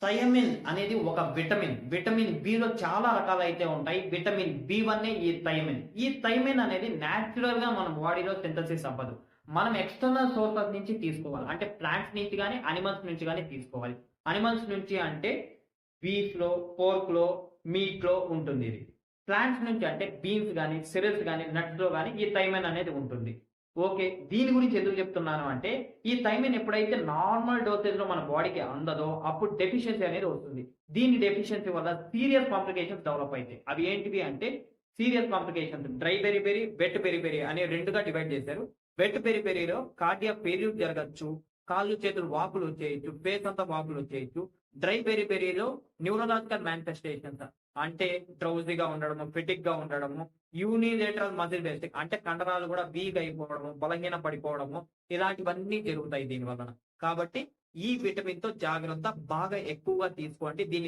Thiamine అనేది ఒక vitamin. Vitamin below చాలా రకాలైతే ఉంటాయి. విటమిన్ బి1 ఈ థయమిన్. ఈ థయమిన్ అనేది నేచురల్‌గా మన బాడీలో సింథసిస్ అవ్వదు. మనం ఎక్స్‌టర్నల్ సోర్సెస్ నుంచి తీసుకోవాలి. అంటే ప్లాంట్స్ నుంచి గాని, యానిమల్స్ నుంచి గాని తీసుకోవాలి. యానిమల్స్ నుంచి అంటే బీఫ్‌లో, పోర్క్‌లో, మీట్‌లో ఉంటుంది ఇది. ప్లాంట్స్ నుంచి అంటే బీన్స్ గాని, సిరల్స్ గాని, నట్స్‌లో గాని ఈ థైమిన్ అనేది ఉంటుంది. ఓకే. దీని గురించి ఎందుకు చెప్తున్నాను అంటే, ఈ థైమిన్ ఎప్పుడైతే నార్మల్ డోసేజ్‌లో మన బాడీకి అందదో, అప్పుడు డెఫిషియన్సీ అనేది వస్తుంది. దీని డెఫిషియన్సీ వల్ల సీరియస్ కాంప్లికేషన్స్ డెవలప్ అయితాయి. అవి ఏంటివి అంటే, serious complications dry beriberi, wet beriberi అనే 2గా డివైడ్ చేశారు. వెట్ బెరిబెరిలో కార్డియాక్ ఫెయిల్యూర్ జరగొచ్చు. కాళ్ళు, చేతులు వాపులు వచ్చేయొచ్చు. ఫేస్ అంతా వాపులు వచ్చేయొచ్చు. డ్రై బెరిబెరిలో న్యూరలాజికల్ మానిఫెస్టేషన్స్ అంటే డ్రౌజీగా ఉండడము, ఫెటిగ్‌గా ఉండడము, యూనిలేటరల్ మజిల్ వేస్టింగ్ అంటే కండరాలు కూడా వీక్ అయిపోవడము, బలహీన పడిపోవడము ఇలాంటివన్నీ జరుగుతాయి దీని వలన. కాబట్టి ఈ విటమిన్‌తో జాగ్రత్త బాగా ఎక్కువగా తీసుకోండి. దీన్ని